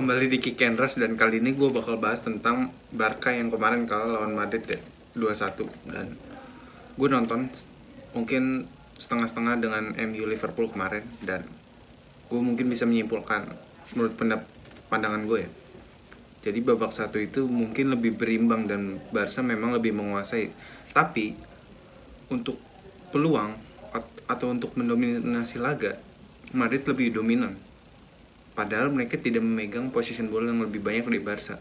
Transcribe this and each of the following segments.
Kembali di Kick and Rush, dan kali ini gue bakal bahas tentang Barca yang kemarin kalah lawan Madrid ya, 2-1. Dan gue nonton mungkin setengah-setengah dengan MU Liverpool kemarin, dan gue mungkin bisa menyimpulkan menurut pandangan gue ya. Jadi babak satu itu mungkin lebih berimbang dan Barca memang lebih menguasai. Tapi untuk peluang atau untuk mendominasi laga, Madrid lebih dominan. Padahal mereka tidak memegang position ball yang lebih banyak dari Barca.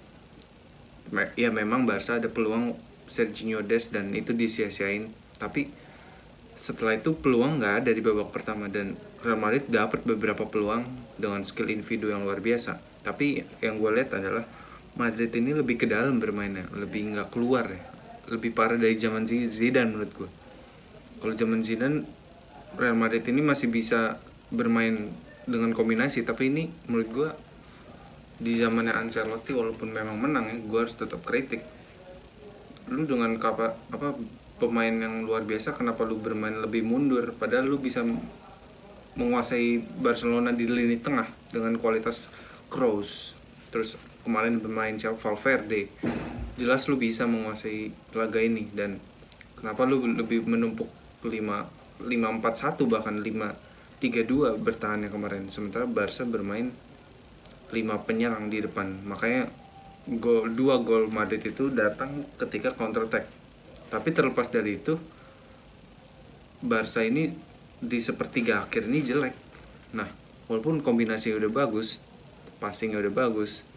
Ya memang Barca ada peluang Serginho Dest dan itu disia-siain. Tapi setelah itu peluang nggak ada di babak pertama, dan Real Madrid dapat beberapa peluang dengan skill individu yang luar biasa. Tapi yang gue lihat adalah Madrid ini lebih ke dalam bermainnya, lebih nggak keluar ya. Lebih parah dari zaman Zidane menurut gue. Kalau zaman Zidane, Real Madrid ini masih bisa bermain dengan kombinasi, tapi ini menurut gue di zamannya Ancelotti, walaupun memang menang ya, gue harus tetap kritik. Lu dengan pemain yang luar biasa, kenapa lu bermain lebih mundur? Padahal lu bisa menguasai Barcelona di lini tengah dengan kualitas Kroos. Terus kemarin bermain Valverde. Jelas lu bisa menguasai laga ini, dan kenapa lu lebih menumpuk 5-4-1 bahkan 5-3-2 bertahannya kemarin, sementara Barca bermain 5 penyerang di depan. Makanya dua gol Madrid itu datang ketika counter attack. Tapi terlepas dari itu, Barca ini di sepertiga akhir ini jelek. Nah, walaupun kombinasi udah bagus, passingnya udah bagus,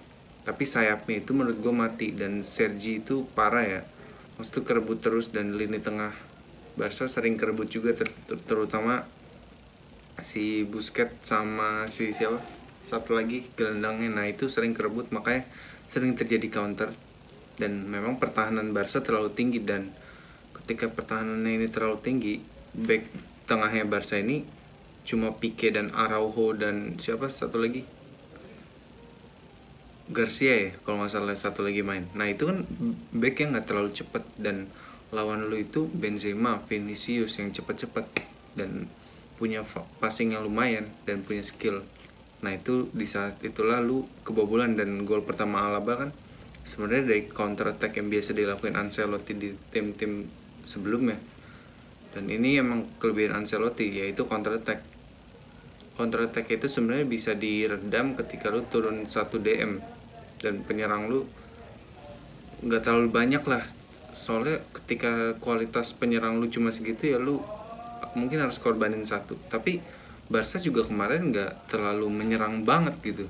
tapi sayapnya itu menurut gue mati. Dan Sergi itu parah ya, maksudnya kerebut terus, dan lini tengah Barca sering kerebut juga, terutama si Busquets sama si siapa satu lagi gelandangnya. Nah itu sering kerebut, makanya sering terjadi counter. Dan memang pertahanan Barca terlalu tinggi, dan ketika pertahanannya ini terlalu tinggi, back tengahnya Barca ini cuma Pique dan Araujo dan siapa satu lagi, Garcia ya kalau nggak salah, satu lagi main. Nah itu kan backnya nggak terlalu cepat, dan lawan lu itu Benzema, Vinicius yang cepat-cepat dan punya passing yang lumayan dan punya skill. Nah itu di saat itulah lu kebobolan. Dan gol pertama Alaba kan sebenarnya dari counter attack yang biasa dilakukan Ancelotti di tim-tim sebelumnya. Dan ini emang kelebihan Ancelotti, yaitu counter attack. Counter attack itu sebenarnya bisa diredam ketika lu turun 1 DM dan penyerang lu nggak terlalu banyak lah. Soalnya ketika kualitas penyerang lu cuma segitu ya lu mungkin harus korbanin satu. Tapi Barca juga kemarin nggak terlalu menyerang banget gitu,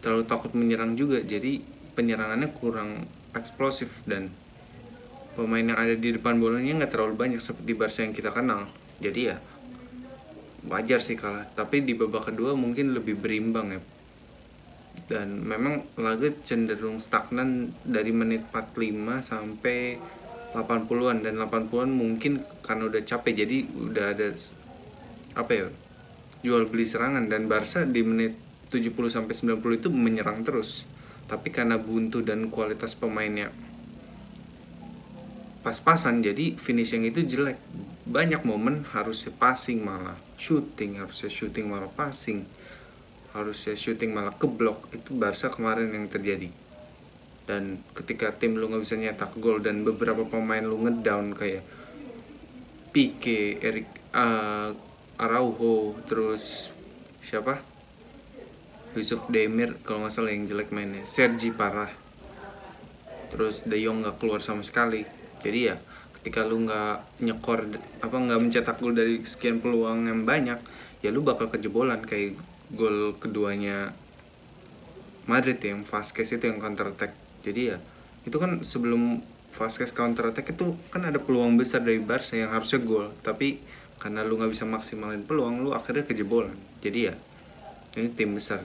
terlalu takut menyerang juga, jadi penyerangannya kurang eksplosif, dan pemain yang ada di depan bolanya nggak terlalu banyak seperti Barca yang kita kenal. Jadi ya wajar sih kalah, tapi di babak kedua mungkin lebih berimbang ya. Dan memang laga cenderung stagnan dari menit 45 sampai 80-an, dan 80-an mungkin karena udah capek, jadi udah ada jual beli serangan. Dan Barca di menit 70 sampai 90 itu menyerang terus, tapi karena buntu dan kualitas pemainnya pas-pasan, jadi finishing itu jelek. Banyak momen harusnya passing malah shooting, harusnya shooting malah passing, harusnya shooting malah keblok. Itu Barca kemarin yang terjadi. Dan ketika tim lu gak bisa nyetak gol dan beberapa pemain lu ngedown kayak Pique, Araujo, terus siapa, Yusuf Demir kalau gak salah yang jelek mainnya, Sergi parah, terus De Jong gak keluar sama sekali. Jadi ya ketika lu gak gak mencetak gol dari sekian peluang yang banyak, ya lu bakal kejebolan kayak gol keduanya Madrid yang Vasquez itu yang counter attack. Jadi ya itu kan sebelum Vasquez counter attack itu kan ada peluang besar dari Barca yang harusnya gol, tapi karena lu gak bisa maksimalin peluang, lu akhirnya kejebolan. Jadi ya ini tim besar,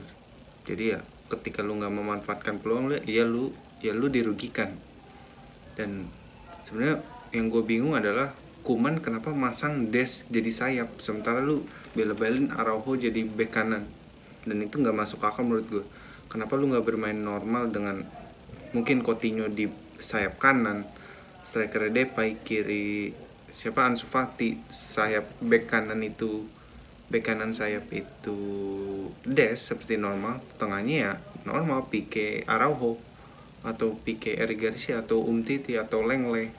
jadi ya ketika lu gak memanfaatkan peluang, ya lu dirugikan. Dan sebenarnya yang gue bingung adalah Koeman kenapa masang Dest jadi sayap, sementara lu bela-belain Araujo jadi bek kanan, dan itu gak masuk akal menurut gue. Kenapa lu gak bermain normal dengan mungkin Coutinho di sayap kanan, striker Depay, kiri siapa Ansu Fati, sayap bek kanan itu bek kanan sayap itu Des seperti normal, tengahnya ya normal Pique Araujo atau Pique Eric Garcia atau Umtiti atau Lenglet.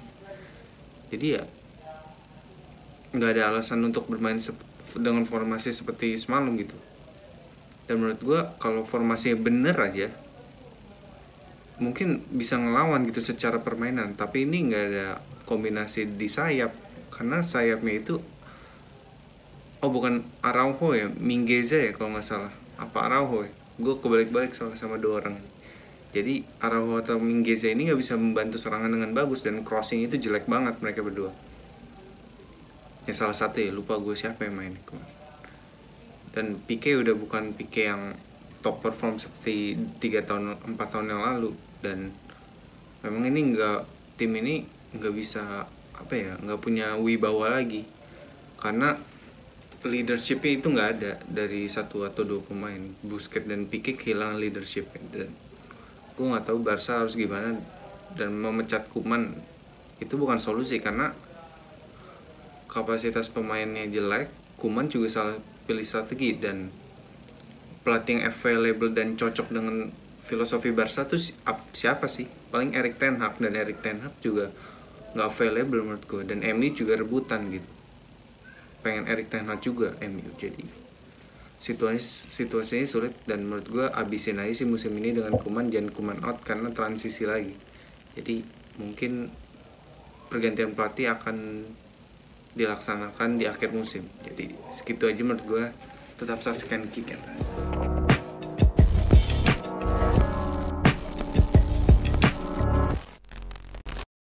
Jadi ya nggak ada alasan untuk bermain dengan formasi seperti semalam gitu. Dan menurut gue kalau formasinya bener aja mungkin bisa ngelawan gitu secara permainan, tapi ini nggak ada kombinasi di sayap karena sayapnya itu bukan Araujo ya, Mingueza ya kalau nggak salah, apa Araujo ya, gue kebalik-balik sama dua orang. Jadi Araujo atau Mingueza ini nggak bisa membantu serangan dengan bagus dan crossing itu jelek banget mereka berdua. Ya salah satu ya, lupa gue siapa yang main kemarin. Dan Pique udah bukan Pique yang top perform seperti 4 tahun yang lalu. Dan memang ini tim ini nggak bisa nggak punya wibawa lagi karena leadershipnya itu nggak ada dari 1 atau 2 pemain. Busquets dan Pique kehilangan leadership dan gue nggak tahu Barca harus gimana. Dan memecat Koeman itu bukan solusi karena kapasitas pemainnya jelek. Koeman juga salah pilih strategi dan pelatih yang available dan cocok dengan filosofi Barca tuh siapa sih? Paling Erik ten Hag, dan Erik ten Hag juga nggak available menurut gue. Dan MU juga rebutan gitu, pengen Erik ten Hag juga MU. Jadi situasinya sulit dan menurut gue abisin aja sih musim ini dengan Koeman, jangan Koeman out karena transisi lagi. Jadi mungkin pergantian pelatih akan dilaksanakan di akhir musim. Jadi segitu aja menurut gue. Tetap saksikan Kick and Rush.